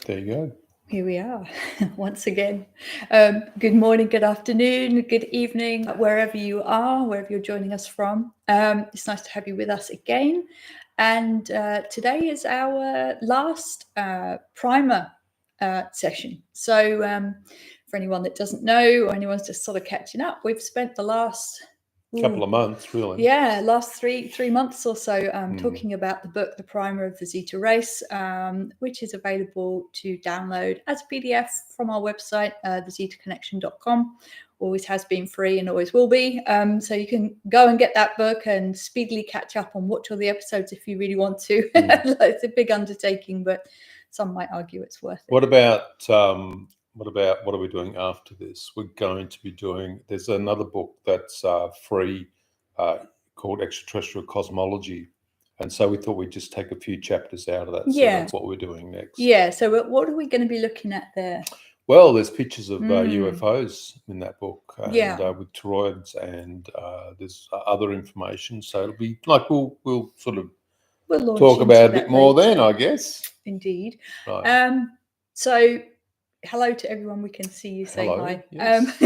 There you go. Here we are once again. Good morning, good afternoon, good evening, wherever you are, wherever you're joining us from. It's nice to have you with us again. And today is our last primer session. So for anyone that doesn't know or anyone's just sort of catching up, we've spent the last Couple of months, really. Yeah, last three months or so, talking about the book, The Primer of the Zeta Race, which is available to download as a PDF from our website, thezetaconnection.com. Always has been free and always will be. So you can go and get that book and speedily catch up and watch all the episodes if you really want to. It's a big undertaking, but some might argue it's worth it. What are we doing after this? We're going to be doing, there's another book that's free called Extraterrestrial Cosmology. And so we thought we'd just take a few chapters out of that. So that's what we're doing next. Yeah. So what are we going to be looking at there? Well, there's pictures of UFOs in that book, and with toroids, and there's other information. So it'll be like we'll talk about a bit more then, I guess. Indeed. Right. So hello to everyone. We can see you say hi. Yes.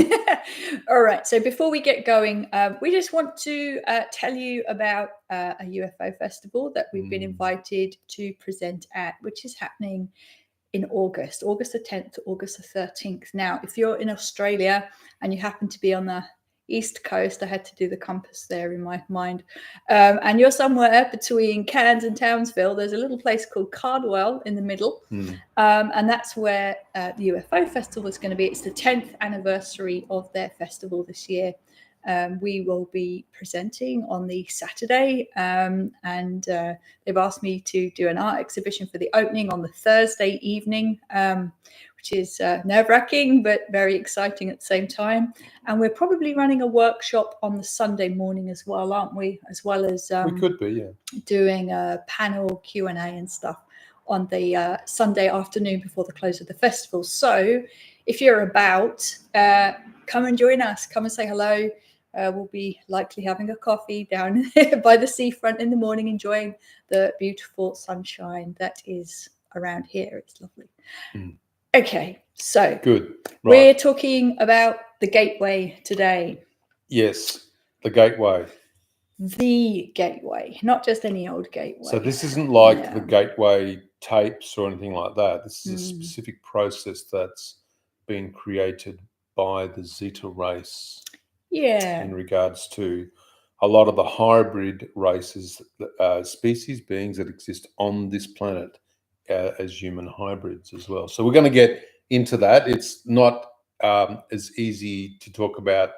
All right. So before we get going, we just want to tell you about a UFO festival that we've been invited to present at, which is happening in August the 10th to August the 13th. Now, if you're in Australia and you happen to be on the East Coast, I had to do the compass there in my mind, and you're somewhere between Cairns and Townsville, there's a little place called Cardwell in the middle, and that's where the UFO festival is going to be. It's the 10th anniversary of their festival this year. We will be presenting on the Saturday, and they've asked me to do an art exhibition for the opening on the Thursday evening, which is nerve-wracking but very exciting at the same time. And we're probably running a workshop on the Sunday morning as well, aren't we? As well as we could be, yeah, doing a panel Q&A and stuff on the Sunday afternoon before the close of the festival. So if you're about, come and join us. Come and say hello. We'll be likely having a coffee down by the seafront in the morning, enjoying the beautiful sunshine that is around here. It's lovely. Okay, so good. Right. We're talking about the Gateway today. Yes, the Gateway. The Gateway, not just any old gateway. So this isn't like the Gateway tapes or anything like that. This is a specific process that's been created by the Zeta race. Yeah. In regards to a lot of the hybrid races, species, beings that exist on this planet as human hybrids as well. So we're going to get into that. It's not as easy to talk about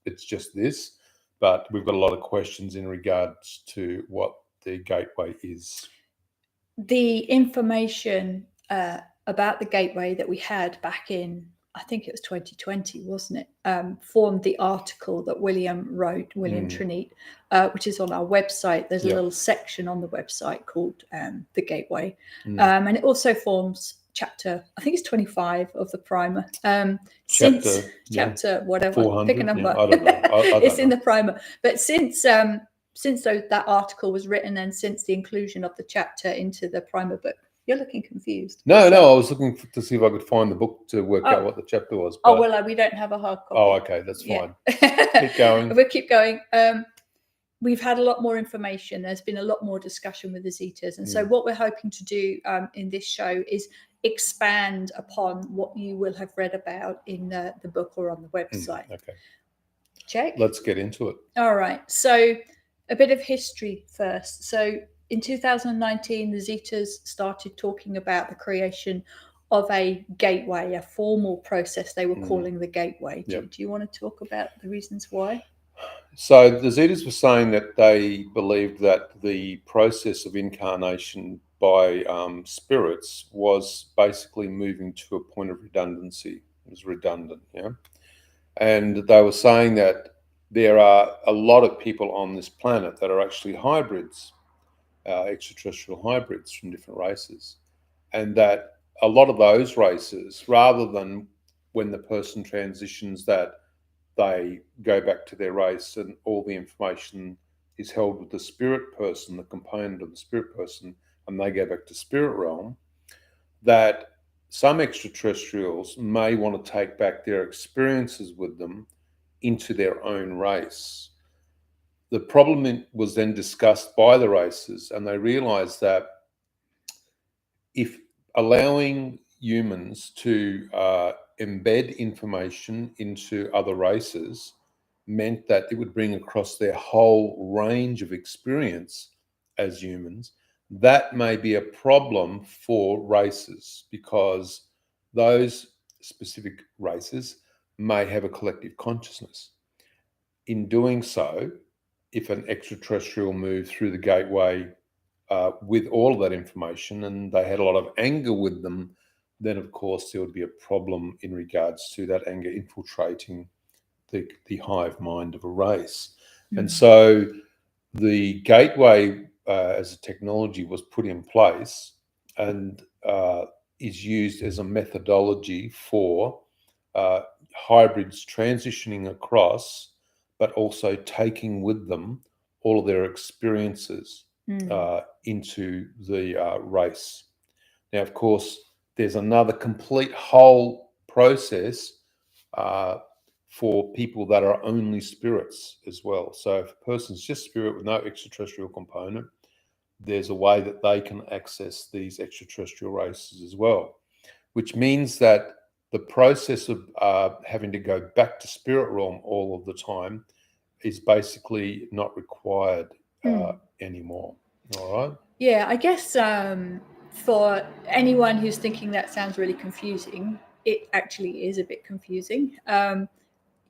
it's just this, but we've got a lot of questions in regards to what the Gateway is. The information about the Gateway that we had back in, I think it was 2020, wasn't it? Formed the article that William wrote, William Trinit, which is on our website. There's a little section on the website called The Gateway. And it also forms chapter, I think it's 25 of the primer. Chapter whatever, 400, pick a number. I don't know. It's in the primer. But since that article was written and since the inclusion of the chapter into the primer book, you're looking confused. No, I was looking to see if I could find the book to work out what the chapter was. But... Oh, well, we don't have a hard copy. Oh, okay, that's fine. Keep going. We'll keep going. We've had a lot more information. There's been a lot more discussion with the Zetas. And so what we're hoping to do in this show is expand upon what you will have read about in the book or on the website. Okay. Check. Let's get into it. All right. So a bit of history first. So in 2019, the Zetas started talking about the creation of a gateway, a formal process they were calling the Gateway. Do you want to talk about the reasons why? So the Zetas were saying that they believed that the process of incarnation by spirits was basically moving to a point of redundancy. It was redundant, yeah. And they were saying that there are a lot of people on this planet that are actually hybrids, extraterrestrial hybrids from different races, and that a lot of those races, rather than when the person transitions that they go back to their race and all the information is held with the spirit person, the component of the spirit person, and they go back to spirit realm, that some extraterrestrials may want to take back their experiences with them into their own race. The problem was then discussed by the races, and they realized that if allowing humans to embed information into other races meant that it would bring across their whole range of experience as humans, that may be a problem for races, because those specific races may have a collective consciousness. In doing so, if an extraterrestrial moved through the gateway with all of that information and they had a lot of anger with them, then of course there would be a problem in regards to that anger infiltrating the hive mind of a race. And so the gateway as a technology was put in place and is used as a methodology for hybrids transitioning across, but also taking with them all of their experiences into the race. Now, of course, there's another complete whole process for people that are only spirits as well. So if a person's just spirit with no extraterrestrial component, there's a way that they can access these extraterrestrial races as well, which means that the process of having to go back to spirit realm all of the time is basically not required anymore. All right. Yeah, I guess for anyone who's thinking that sounds really confusing, it actually is a bit confusing.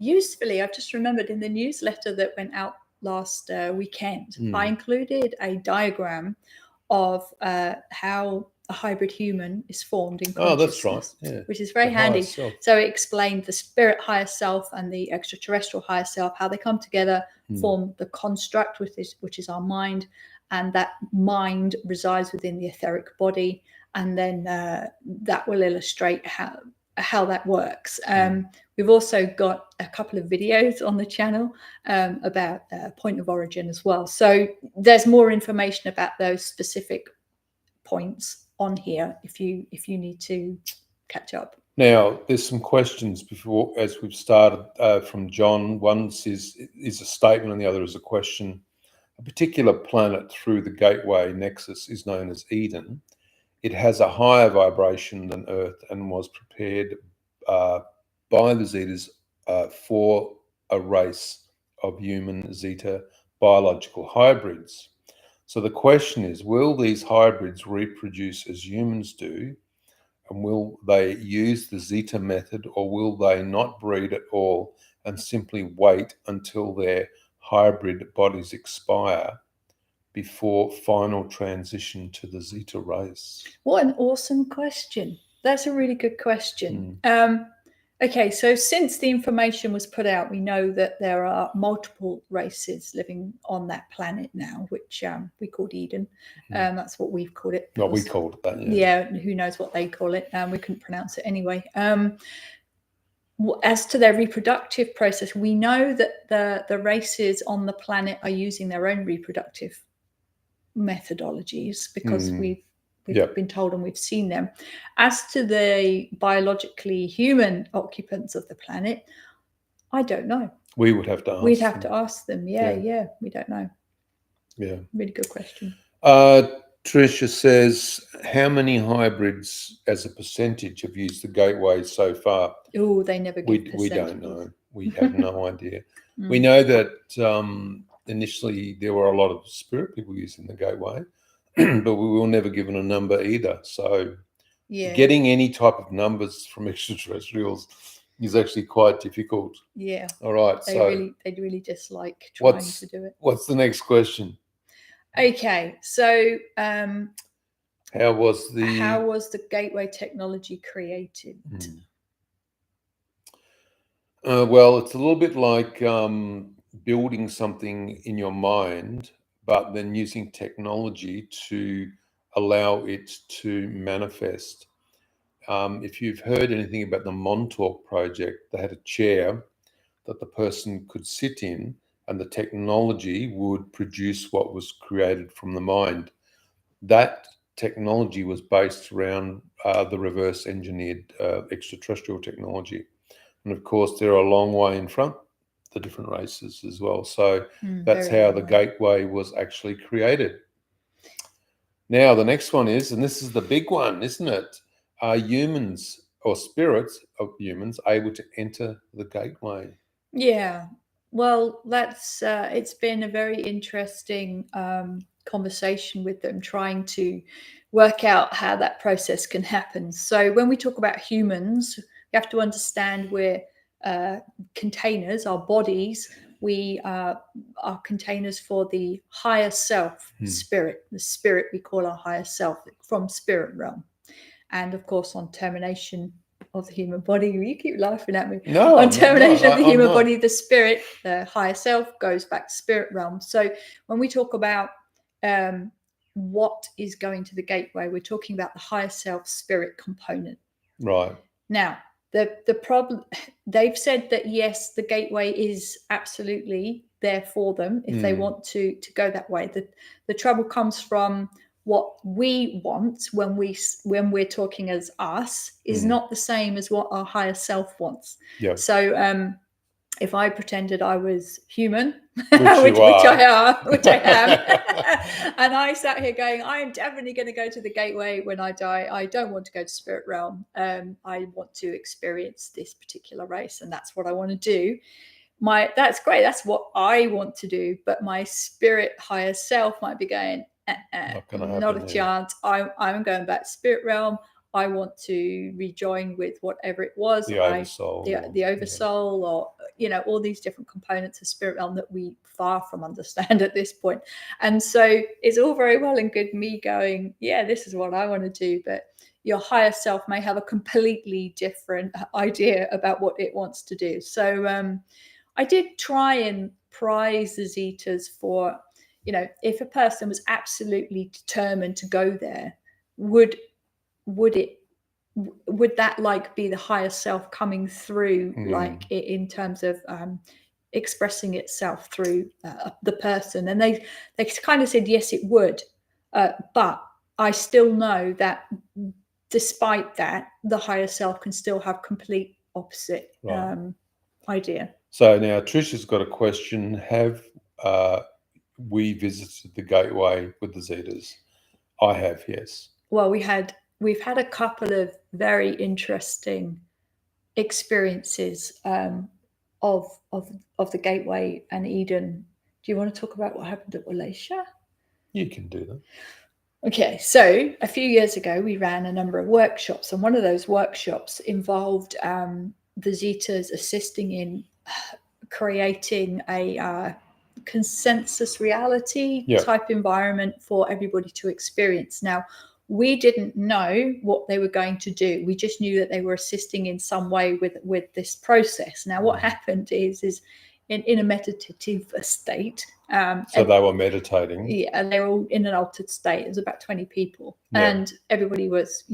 Usefully, I've just remembered in the newsletter that went out last weekend, I included a diagram of how a hybrid human is formed in consciousness, that's right. Yeah. which is very handy. So it explained the spirit higher self and the extraterrestrial higher self, how they come together, form the construct, which is our mind, and that mind resides within the etheric body, and then that will illustrate how that works. We've also got a couple of videos on the channel about point of origin as well. So there's more information about those specific points on here if you need to catch up. Now, there's some questions before, as we've started, from John. One is a statement and the other is a question. A particular planet through the gateway nexus is known as Eden. It has a higher vibration than Earth and was prepared by the Zetas for a race of human Zeta biological hybrids. So the question is, will these hybrids reproduce as humans do? And will they use the Zeta method, or will they not breed at all and simply wait until their hybrid bodies expire before final transition to the Zeta race? What an awesome question. That's a really good question. Okay, so since the information was put out, we know that there are multiple races living on that planet now, which we called Eden. That's what we've called it. Well, we called it that, yeah. Who knows what they call it? We couldn't pronounce it anyway. As to their reproductive process, we know that the races on the planet are using their own reproductive methodologies because we've been told and we've seen them. As to the biologically human occupants of the planet, I don't know. We would have to ask We'd have to ask them. Yeah, we don't know. Yeah. Really good question. Tricia says, how many hybrids as a percentage have used the gateway so far? Oh, they never give percentages. We don't know. We have no idea. We know that initially there were a lot of spirit people using the gateway, but we were never given a number either. So getting any type of numbers from extraterrestrials is actually quite difficult. Yeah. All right. They really just like trying to do it. What's the next question? Okay. So how was the gateway technology created? Well, it's a little bit like building something in your mind, but then using technology to allow it to manifest. If you've heard anything about the Montauk project, they had a chair that the person could sit in and the technology would produce what was created from the mind. That technology was based around the reverse engineered extraterrestrial technology. And of course, they're a long way in front, the different races as well. So that's very how long the way. gateway was actually created. Now, the next one is, and this is the big one, isn't it? Are humans or spirits of humans able to enter the gateway? Yeah. Well, that's it's been a very interesting conversation with them, trying to work out how that process can happen. So when we talk about humans, we have to understand we're containers, our bodies. We are containers for the higher self, spirit. The spirit we call our higher self from spirit realm, and of course on termination of the human body. You keep laughing at me. No, on termination of the I'm human not. body, the spirit, the higher self, goes back to spirit realm. So when we talk about what is going to the gateway, we're talking about the higher self spirit component. Right. Now, the problem, they've said that yes, the gateway is absolutely there for them if they want to go that way. The trouble comes from what we want when we're talking as us is not the same as what our higher self wants. Yeah. So if I pretended I was human, Which I am, and I sat here going, I am definitely going to go to the gateway when I die. I don't want to go to spirit realm. I want to experience this particular race, and that's what I want to do. That's great. That's what I want to do. But my spirit higher self might be going, not a chance. I'm going back to spirit realm. I want to rejoin with whatever it was, the oversoul, the oversoul, or all these different components of spirit realm that we far from understand at this point. And so it's all very well and good me going, yeah, this is what I want to do, but your higher self may have a completely different idea about what it wants to do. So I did try and prize the Zetas for, if a person was absolutely determined to go there, would that like be the higher self coming through, like in terms of expressing itself through the person? And they kind of said yes, it would, but I still know that despite that, the higher self can still have complete opposite idea. So now Trisha's got a question. Have we visited the gateway with the Zetas? I have, yes. Well, we've had a couple of very interesting experiences of the gateway and Eden. Do you want to talk about what happened at Wallachia? You can do that. Okay, so a few years ago, we ran a number of workshops, and one of those workshops involved the Zetas assisting in creating a consensus reality type environment for everybody to experience. Now, we didn't know what they were going to do. We just knew that they were assisting in some way with this process. Now, what happened is in a meditative state. So they were meditating. Yeah, and they were all in an altered state. It was about 20 people. Yeah. And everybody was,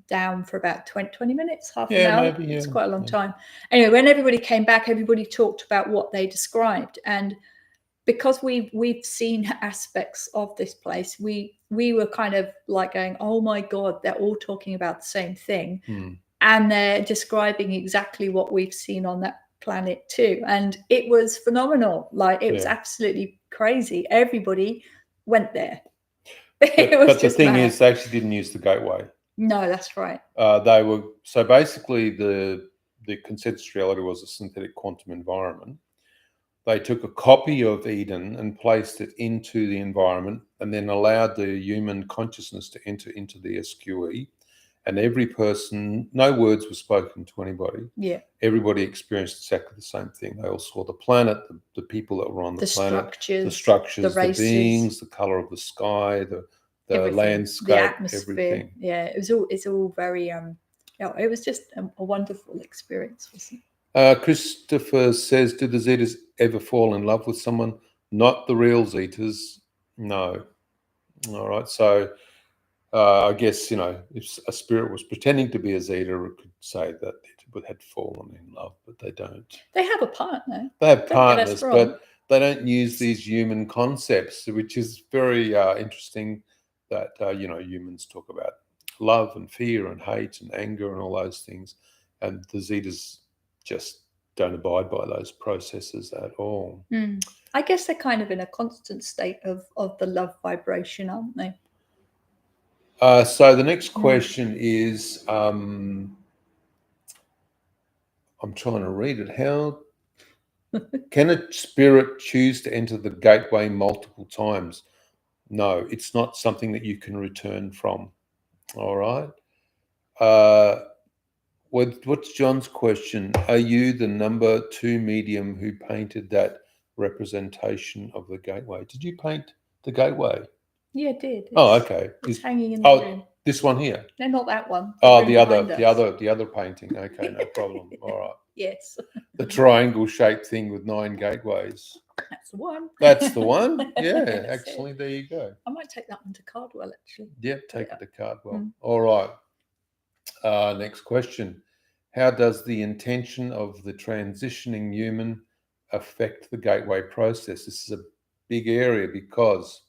down for about 20 minutes, half an hour. Maybe, it's quite a long time. Anyway, when everybody came back, everybody talked about what they described. And because we've seen aspects of this place, we were kind of like going, oh my God, they're all talking about the same thing. And they're describing exactly what we've seen on that planet too. And it was phenomenal. Like, it was absolutely crazy. Everybody went there. But the thing is, they actually didn't use the gateway. No, that's right. They were, so basically the consensus reality was a synthetic quantum environment. They took a copy of Eden and placed it into the environment, and then allowed the human consciousness to enter into the SQE. And every person, no words were spoken to anybody. Yeah. Everybody experienced exactly the same thing. They all saw the planet, the people that were on the planet, the structures, the beings, the color of the sky, the landscape, the atmosphere. Everything. Yeah, it's all very it was just a wonderful experience, wasn't it? Christopher says, did the Zetas ever fall in love with someone? Not the real Zetas. No. All right. So I guess, if a spirit was pretending to be a Zeta, it could say that it had fallen in love, but they don't. They have a partner. They have partners, but they don't use these human concepts, which is very interesting. that humans talk about love and fear and hate and anger and all those things, and the Zetas just don't abide by those processes at all. I guess they're kind of in a constant state of the love vibration, aren't they? So the next question is, I'm trying to read it. How can a spirit choose to enter the gateway multiple times? No, it's not something that you can return from. All right. What's John's question? Are you the number 2 medium who painted that representation of the gateway? Did you paint the gateway? Yeah, it did. Okay. It's hanging in the room. Oh, this one here. No, not that one. The other painting. Okay, no problem. All right. Yes. The triangle-shaped thing with 9 gateways. That's the one. That's the one. Yeah, actually, there you go. I might take that one to Cardwell, actually. Yeah, take it to Cardwell. All right. Next question. How does the intention of the transitioning human affect the gateway process? This is a big area because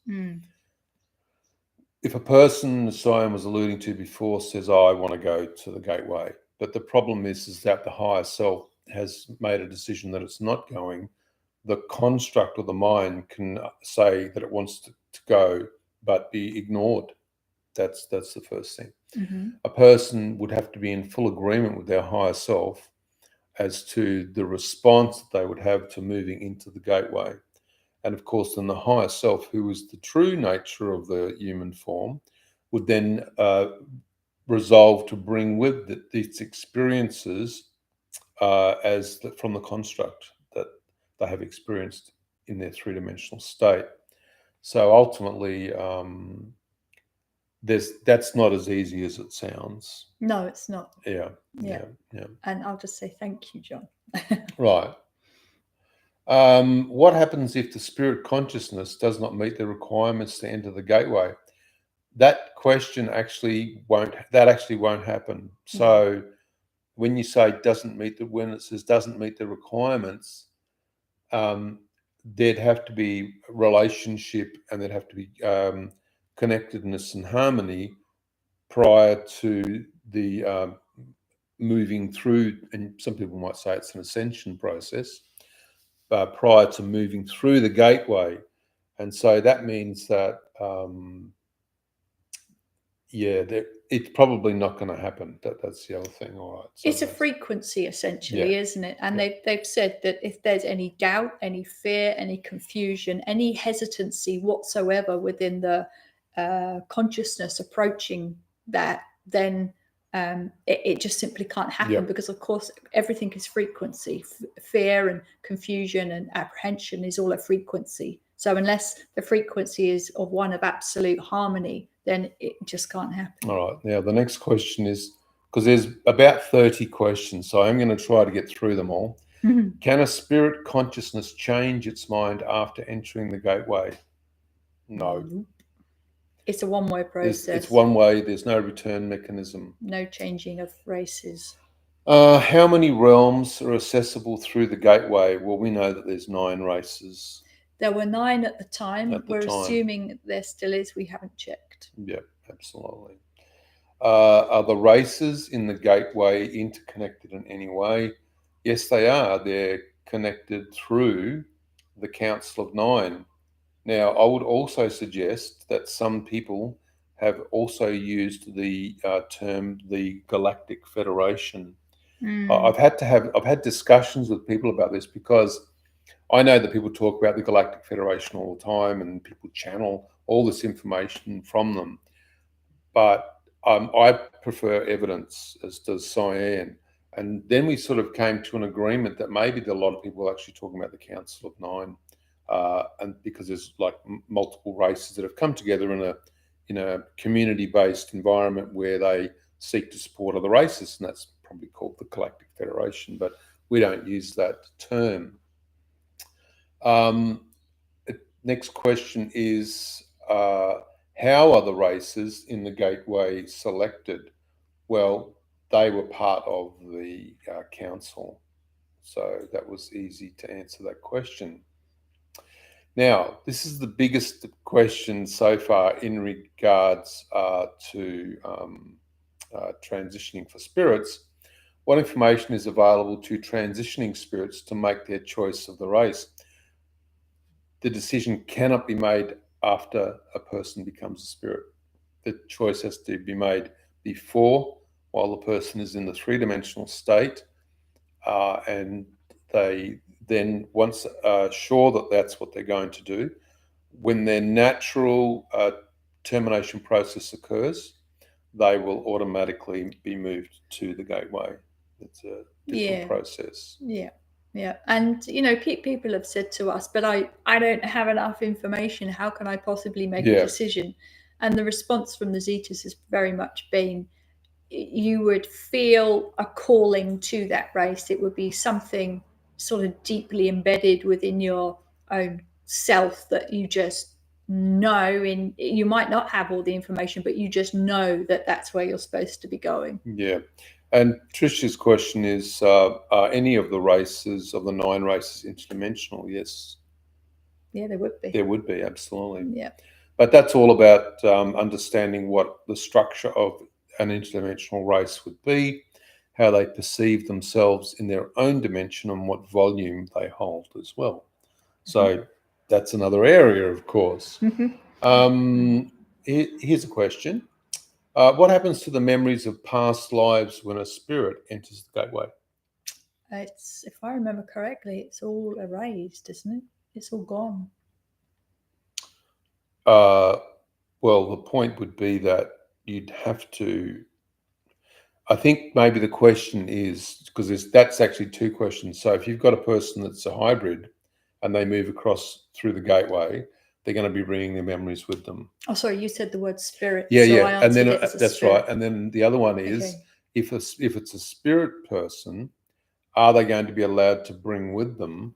if a person, as Simon was alluding to before, says, I want to go to the gateway, but the problem is that the higher self has made a decision that it's not going, the construct of the mind can say that it wants to go, but be ignored. That's the first thing. A person would have to be in full agreement with their higher self as to the response that they would have to moving into the gateway. And of course, then the higher self, who is the true nature of the human form, would then resolve to bring with it these experiences from the construct that they have experienced in their 3-dimensional state. So ultimately, that's not as easy as it sounds. No, it's not. Yeah. And I'll just say thank you, John. Right. What happens if the spirit consciousness does not meet the requirements to enter the gateway? That question actually won't happen. So when you say when it says doesn't meet the requirements, there'd have to be relationship and there'd have to be connectedness and harmony prior to the moving through, and some people might say it's an ascension process, prior to moving through the gateway. And so that means that, it's probably not going to happen. That's the other thing. All right. So it's a frequency, essentially, isn't it? And they've said that if there's any doubt, any fear, any confusion, any hesitancy whatsoever within the consciousness approaching that, then it just simply can't happen because, of course, everything is frequency. Fear and confusion and apprehension is all a frequency. So unless the frequency is of one of absolute harmony, then it just can't happen. All right. Now, the next question is, because there's about 30 questions, so I'm going to try to get through them all. Can a spirit consciousness change its mind after entering the gateway? No. It's a one-way process. It's one way. There's no return mechanism. No changing of races. How many realms are accessible through the gateway? Well, we know that there's 9 races. There were 9 at the time. We're assuming there still is. We haven't checked. Yeah, absolutely. Are the races in the gateway interconnected in any way? Yes, they are. They're connected through the Council of 9. Now, I would also suggest that some people have also used the term the Galactic Federation. I've had discussions with people about this because I know that people talk about the Galactic Federation all the time and people channel all this information from them. But I prefer evidence, as does Cyan. And then we sort of came to an agreement that maybe a lot of people are actually talking about the Council of 9. And because there's like multiple races that have come together in a community-based environment where they seek to support other races, and that's probably called the Galactic Federation, but we don't use that term. Next question is, how are the races in the gateway selected? Well, they were part of the council, so that was easy to answer that question. Now, this is the biggest question so far in regards to transitioning for spirits. What information is available to transitioning spirits to make their choice of the race? The decision cannot be made after a person becomes a spirit. The choice has to be made before, while the person is in the three-dimensional state, and they then, once sure that that's what they're going to do, when their natural termination process occurs, they will automatically be moved to the gateway. It's a different process. Yeah. And, people have said to us, but I don't have enough information. How can I possibly make a decision? And the response from the Zetas has very much been, you would feel a calling to that race. It would be something sort of deeply embedded within your own self that you just know. You might not have all the information, but you just know that that's where you're supposed to be going. Yeah. And Trish's question is, are any of the races, of the 9 races, interdimensional? Yes. Yeah, there would be. There would be, absolutely. Yeah. But that's all about understanding what the structure of an interdimensional race would be, how they perceive themselves in their own dimension, and what volume they hold as well. So that's another area, of course. Here's a question. What happens to the memories of past lives when a spirit enters the gateway? If I remember correctly, it's all erased, isn't it? It's all gone. Well, the point would be that you'd have to, I think maybe the question is, because that's actually 2 questions. So if you've got a person that's a hybrid and they move across through the gateway, they're going to be bringing their memories with them. Oh, sorry, you said the word spirit. Yeah, so yeah. And then that's right. And then the other one is, if it's a spirit person, are they going to be allowed to bring with them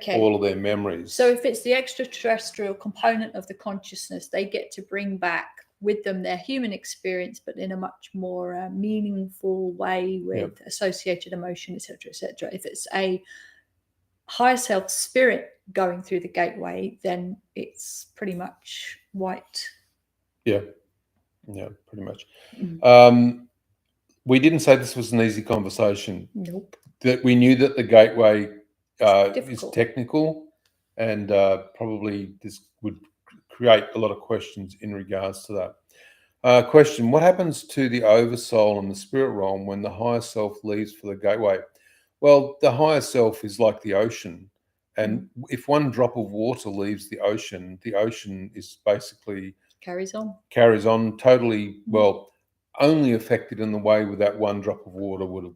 all of their memories? So if it's the extraterrestrial component of the consciousness, they get to bring back with them their human experience, but in a much more meaningful way with associated emotion, etc., etc. If it's a higher self spirit going through the gateway, then it's pretty much white. Yeah, pretty much. We didn't say this was an easy conversation. Nope. That we knew that the gateway is technical, and probably this would create a lot of questions in regards to that. Question: what happens to the oversoul and the spirit realm when the higher self leaves for the gateway? Well, the higher self is like the ocean, and if one drop of water leaves the ocean is basically carries on totally, well, only affected in the way with that one drop of water would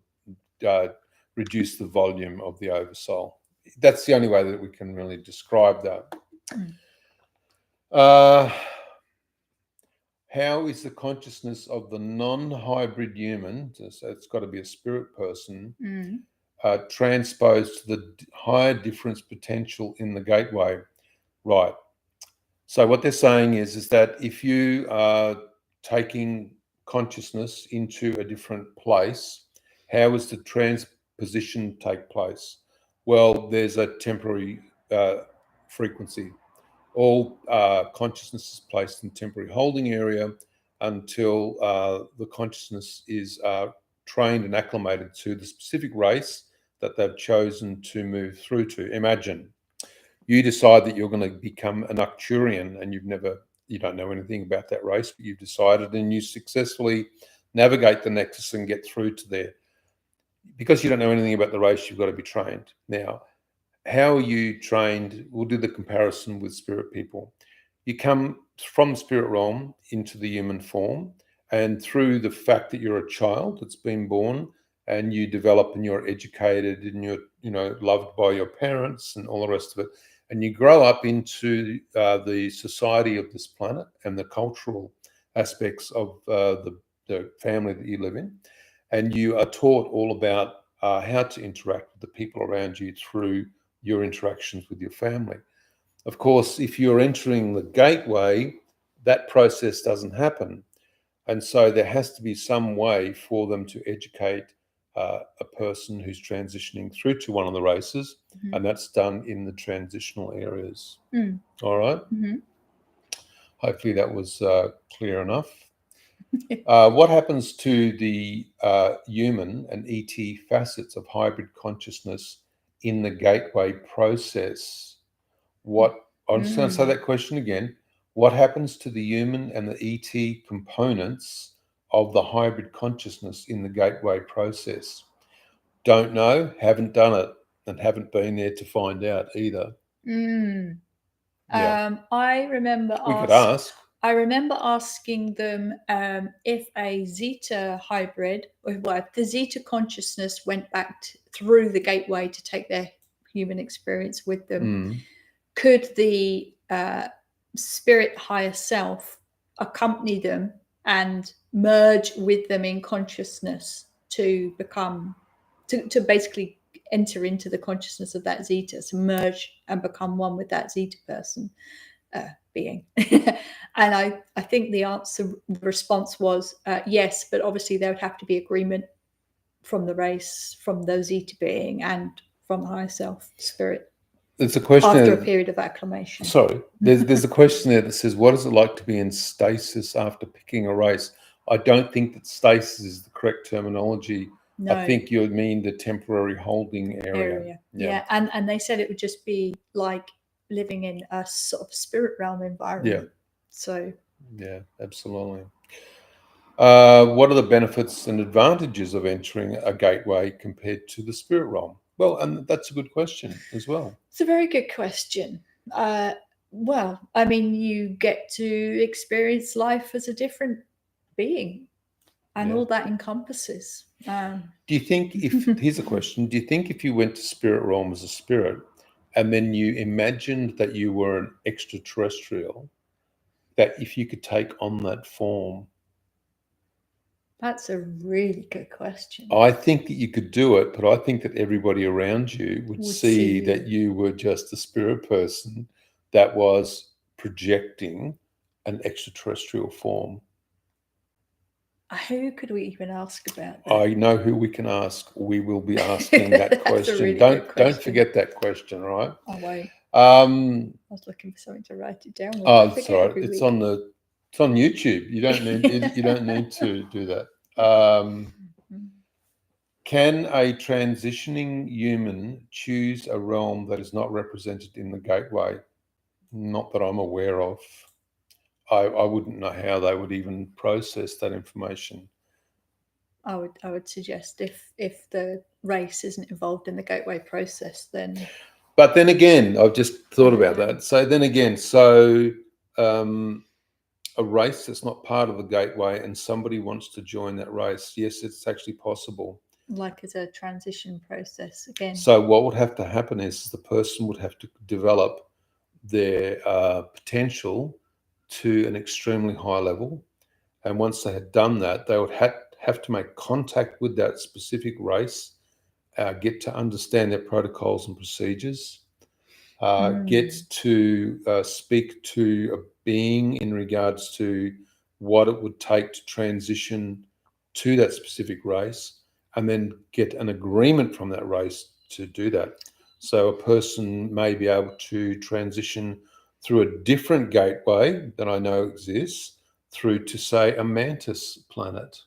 have reduced the volume of the oversoul. That's the only way that we can really describe that. How is the consciousness of the non-hybrid human, so it's got to be a spirit person, transposed to the higher difference potential in the gateway? Right. So what they're saying is that if you are taking consciousness into a different place, how does the transposition take place? Well, there's a temporary frequency. All consciousness is placed in temporary holding area until the consciousness is trained and acclimated to the specific race that they've chosen to move through to. Imagine you decide that you're going to become an Arcturian, and you don't know anything about that race, but you've decided, and you successfully navigate the nexus and get through to there. Because you don't know anything about the race, you've got to be trained. Now, how are you trained? We'll do the comparison with spirit people. You come from the spirit realm into the human form, and through the fact that you're a child that's been born, and you develop and you're educated and you're loved by your parents and all the rest of it, and you grow up into the society of this planet and the cultural aspects of the family that you live in, and you are taught all about how to interact with the people around you through your interactions with your family. Of course, if you're entering the gateway, that process doesn't happen. And so there has to be some way for them to educate a person who's transitioning through to one of the races, and that's done in the transitional areas. All right. Hopefully that was clear enough. What happens to the human and ET facets of hybrid consciousness in the gateway process? I'm just going to say that question again. What happens to the human and the ET components of the hybrid consciousness in the gateway process? Don't know, haven't done it, and haven't been there to find out either. I remember we could ask. I remember asking them if a Zeta hybrid, or if the Zeta consciousness went back through the gateway to take their human experience with them, could the spirit higher self accompany them and merge with them in consciousness to become, to basically enter into the consciousness of that Zeta, to merge and become one with that Zeta person. Being. And I think the response was yes, but obviously there would have to be agreement from the race, from the Zeta being, and from the higher self spirit. It's a question after a period of acclimation. Sorry, there's a question there that says, what is it like to be in stasis after picking a race? I don't think that stasis is the correct terminology. No. I think you mean the temporary holding area. Yeah. And they said it would just be like living in a sort of spirit realm environment. Yeah. So. Yeah, absolutely. What are the benefits and advantages of entering a gateway compared to the spirit realm? Well, and that's a good question as well. It's a very good question. Well, I mean, you get to experience life as a different being, and all that encompasses. Do you think here's a question, do you think if you went to spirit realm as a spirit and then you imagined that you were an extraterrestrial, that if you could take on that form? That's a really good question. I think that you could do it, but I think that everybody around you would see that you were just a spirit person that was projecting an extraterrestrial form. Who could we even ask about that? I know who we can ask. We will be asking that question. Really don't forget that question, right? I'll wait. I was looking for something to write it down with. It's all right. It's on YouTube. You don't need to do that. Can a transitioning human choose a realm that is not represented in the gateway? Not that I'm aware of. I wouldn't know how they would even process that information. I would suggest if the race isn't involved in the gateway process, then. But then again, I've just thought about that. So then again, a race that's not part of the gateway and somebody wants to join that race, yes, it's actually possible. Like as a transition process again. So what would have to happen is the person would have to develop their potential to an extremely high level. And once they had done that, they would have to make contact with that specific race, get to understand their protocols and procedures, get to speak to a being in regards to what it would take to transition to that specific race, and then get an agreement from that race to do that. So a person may be able to transition through a different gateway that I know exists through to, say, a mantis planet.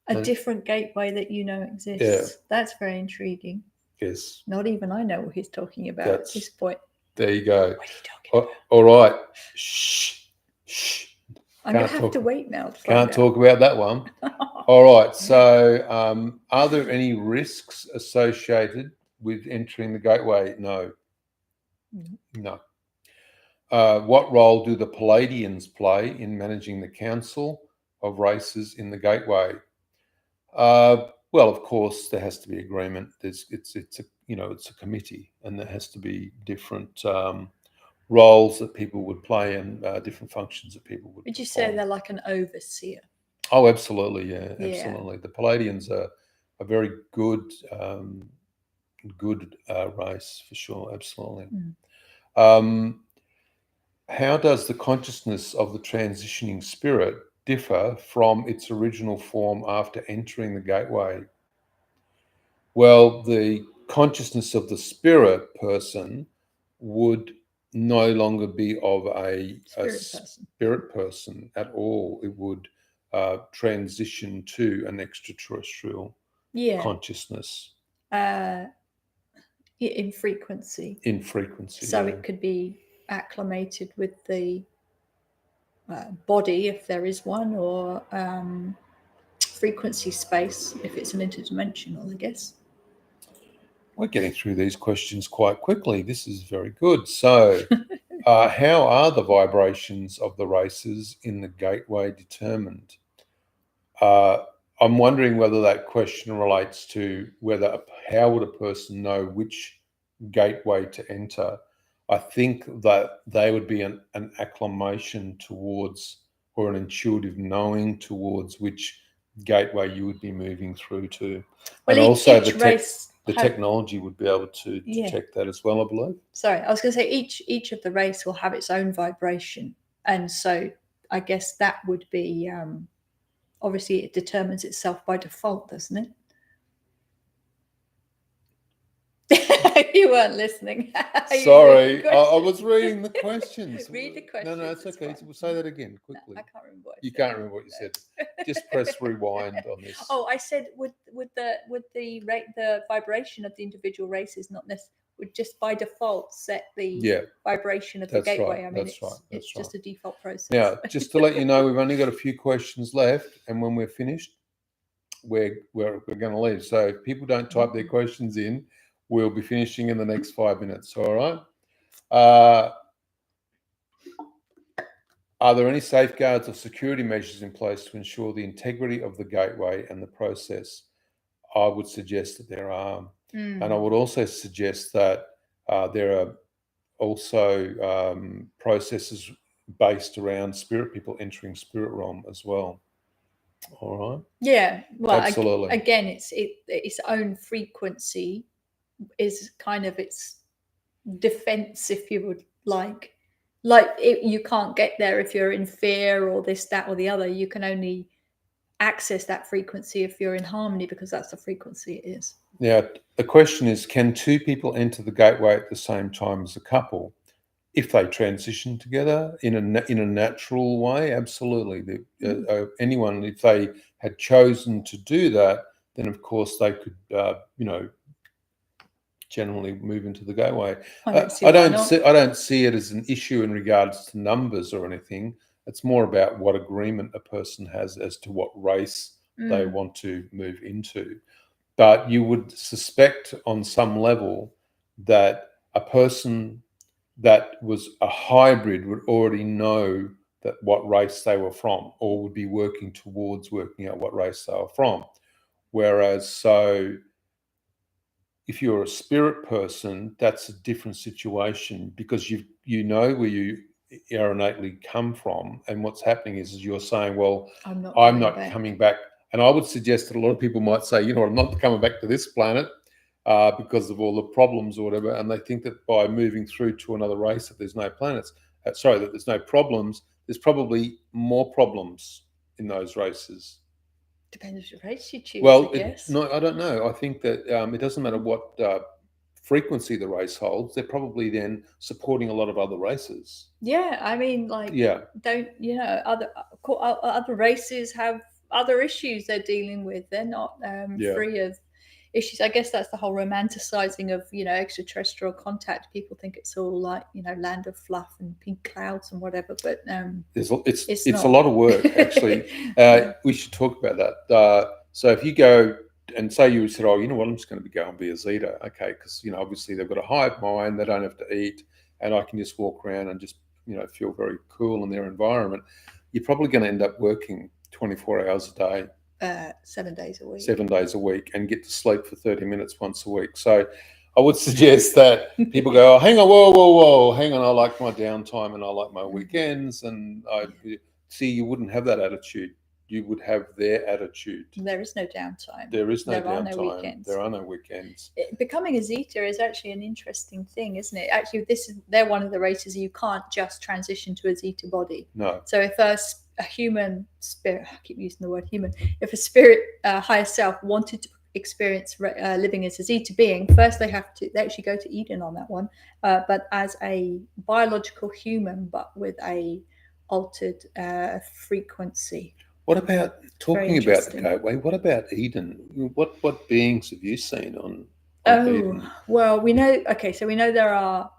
A different gateway that you know exists. Yeah. That's very intriguing. Yes. Not even I know what he's talking about at this point. There you go. What are you talking about? All right. Shh. I'm going to have to wait now. Can't talk about that one. All right. So are there any risks associated with entering the gateway? No. No. What role do the Palladians play in managing the council of races in the gateway? Well, of course, there has to be agreement. It's a committee, and there has to be different roles that people would play and different functions that people would. Would you say they're like an overseer? Oh, absolutely, yeah, absolutely. The Palladians are a very good race for sure, absolutely. How does the consciousness of the transitioning spirit differ from its original form after entering the gateway? Well, the consciousness of the spirit person would no longer be of a Spirit person. spirit person at all. It would transition to an extraterrestrial Yeah. consciousness Uh, in frequency. in frequency. So Yeah. it could be acclimated with the body, if there is one, or frequency space, if it's an interdimensional, I guess. We're getting through these questions quite quickly. This is very good. So, how are the vibrations of the races in the gateway determined? Uh, I'm wondering whether that question relates to how would a person know which gateway to enter. I think that they would be an acclamation towards, or an intuitive knowing towards, which gateway you would be moving through to. Well, And also each race the technology would be able to detect that as well, I believe. Sorry, I was going to say each of the race will have its own vibration, and so I guess that would be obviously it determines itself by default, doesn't it? You weren't listening. Sorry, I was reading the questions. Read the questions. No, it's okay. We'll say that again quickly. No, I can't remember what I you said. Can't remember what you said. Just press rewind on this. Oh, I said would the vibration of the individual races not necessarily would just by default set the vibration of the gateway. Right. I mean, it's just a default process. Now, just to let you know, we've only got a few questions left, and when we're finished, we're going to leave. So if people don't type their questions in, we'll be finishing in the next 5 minutes. All right. Are there any safeguards or security measures in place to ensure the integrity of the gateway and the process? I would suggest that there are. And I would also suggest that there are also processes based around spirit people entering spirit realm as well. All right. Yeah. Well, absolutely. Again, its own frequency is kind of its defense, if you would like. You can't get there if you're in fear or this, that, or the other. You can only access that frequency if you're in harmony, because that's the frequency it is. Now, the question is, can two people enter the gateway at the same time as a couple? If they transition together in a natural way, absolutely. Anyone, if they had chosen to do that, then of course they could, generally move into the gateway. I don't see it as an issue in regards to numbers or anything. It's more about what agreement a person has as to what race they want to move into. But you would suspect on some level that a person that was a hybrid would already know that what race they were from, or would be working towards working out what race they were from. Whereas, so if you're a spirit person, that's a different situation, because you know where you innately come from, and what's happening is you're saying, well, I'm not coming back. And I would suggest that a lot of people might say, you know, I'm not coming back to this planet because of all the problems or whatever, and they think that by moving through to another race that there's no planets, that there's no problems. There's probably more problems in those races. Depends which race you choose. Well, I guess. No, I don't know. I think that it doesn't matter what frequency the race holds. They're probably then supporting a lot of other races. Yeah, I mean, don't other races have other issues they're dealing with. They're not free of issues. I guess that's the whole romanticizing of extraterrestrial contact. People think it's all like land of fluff and pink clouds and whatever, but it's a lot of work actually. We should talk about that. So if you go and say you said, oh, you know what, I'm just going to go and be a Zeta, okay, because obviously they've got a hive mind, they don't have to eat, and I can just walk around and just feel very cool in their environment. You're probably going to end up working 24 hours a day. 7 days a week. 7 days a week, and get to sleep for 30 minutes once a week. So I would suggest that people go, oh, hang on, whoa, hang on, I like my downtime and I like my weekends. And you wouldn't have that attitude. You would have their attitude. There is no downtime. There is no downtime. Are no weekends. There are no weekends. Becoming a Zeta is actually an interesting thing, isn't it? Actually, they're one of the races you can't just transition to a Zeta body. No. So if a human spirit, I keep using the word human, if a spirit higher self wanted to experience living as a Zeta being, first they actually go to Eden on that one, but as a biological human, but with a altered frequency. What about talking about the gateway? What about Eden? What beings have you seen on Eden? Well, we know. Okay, so we know there are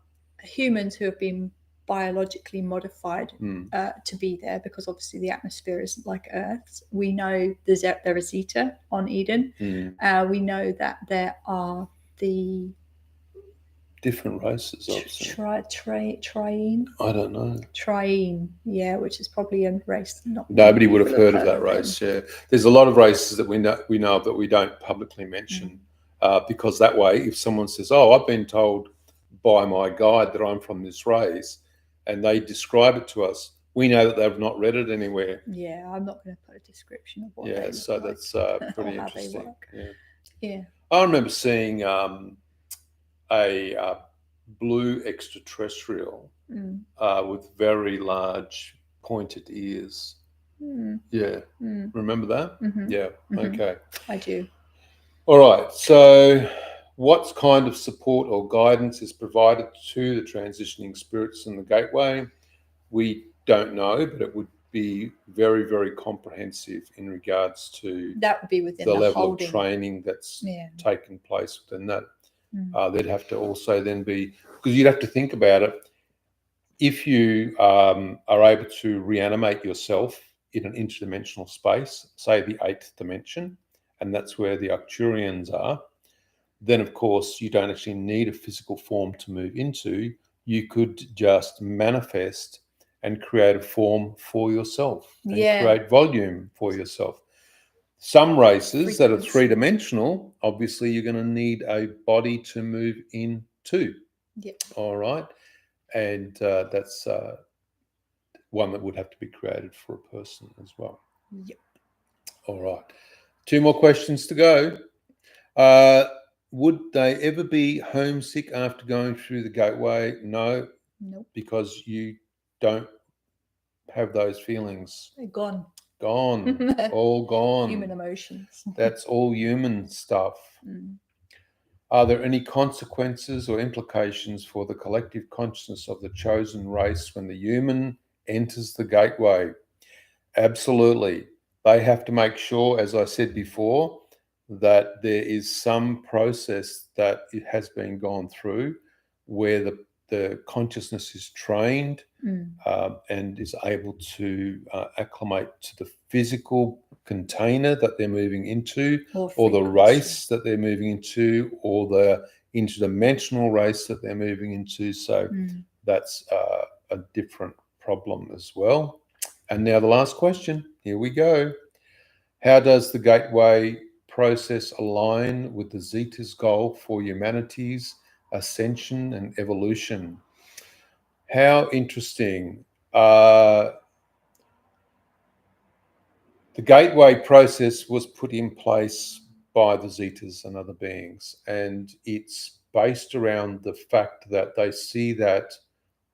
humans who have been biologically modified to be there, because obviously the atmosphere isn't like Earth's. We know there is Zeta on Eden. We know that there are the different races of Triene. I don't know. Triene, yeah, which is probably a race nobody would have heard of that race. Yeah, there's a lot of races that we know of that we don't publicly mention, because that way, if someone says, "Oh, I've been told by my guide that I'm from this race," and they describe it to us, we know that they've not read it anywhere. Yeah, I'm not going to put a description of what. Yeah, they so look that's like pretty how interesting. they work. Yeah. I remember seeing a blue extraterrestrial with very large pointed ears. Yeah. Remember that? Yeah. Okay. I do. All right. So what kind of support or guidance is provided to the transitioning spirits in the gateway? We don't know, but it would be very, very comprehensive in regards to that would be within the level of training that's taken place within that. There'd have to also then be, because you'd have to think about it, if you are able to reanimate yourself in an interdimensional space, say the 8th dimension, and that's where the Arcturians are, then of course you don't actually need a physical form to move into. You could just manifest and create a form for yourself and create volume for yourself. Some races that are 3-dimensional, obviously you're going to need a body to move into. All right. And that's one that would have to be created for a person as well. All right. 2 more questions to go. Would they ever be homesick after going through the gateway? No. Nope. Because you don't have those feelings. They're gone. Gone. All gone. Human emotions. That's all human stuff. Are there any consequences or implications for the collective consciousness of the chosen race when the human enters the gateway? Absolutely. They have to make sure, as I said before, that there is some process that it has been gone through where the consciousness is trained and is able to acclimate to the physical container that they're moving into, or the race that they're moving into, or the interdimensional race that they're moving into. So that's a different problem as well. And now the last question. Here we go. How does the gateway process align with the Zeta's goal for humanity's ascension and evolution? How interesting. The gateway process was put in place by the Zetas and other beings, and it's based around the fact that they see that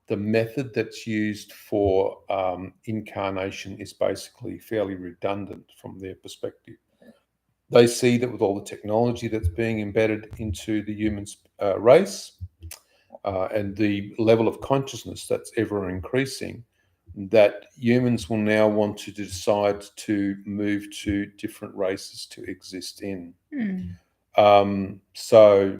the method that's used for incarnation is basically fairly redundant from their perspective. They see that with all the technology that's being embedded into the human race and the level of consciousness that's ever increasing, that humans will now want to decide to move to different races to exist in. So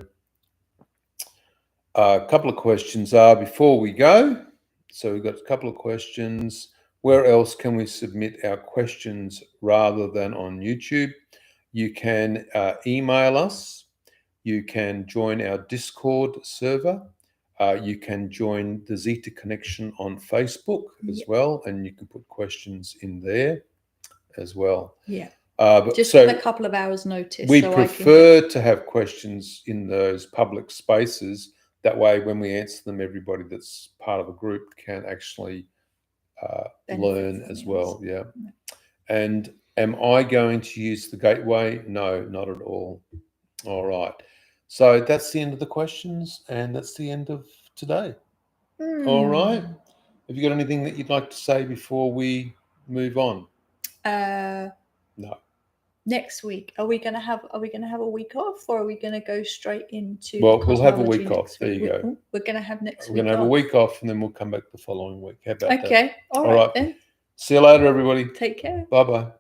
a couple of questions are before we go. So we've got a couple of questions. Where else can we submit our questions rather than on YouTube? You can email us. You can join our Discord server. You can join the Zeta Connection on Facebook as well, and you can put questions in there as well. Just with a couple of hours notice. We prefer to have questions in those public spaces. That way, when we answer them, everybody that's part of a group can actually learn as well. Yeah. And am I going to use the gateway? No, not at all. All right. So that's the end of the questions, and that's the end of today. All right. Have you got anything that you'd like to say before we move on? No. next week, are we going to have a week off, or are we going to go straight into? Well, we'll have a week off. Next there week? you go. We're going to have next We're week. going to have off. a week off, and then we'll come back the following week. How about that? Okay. All right then. See you later, everybody. Take care. Bye bye.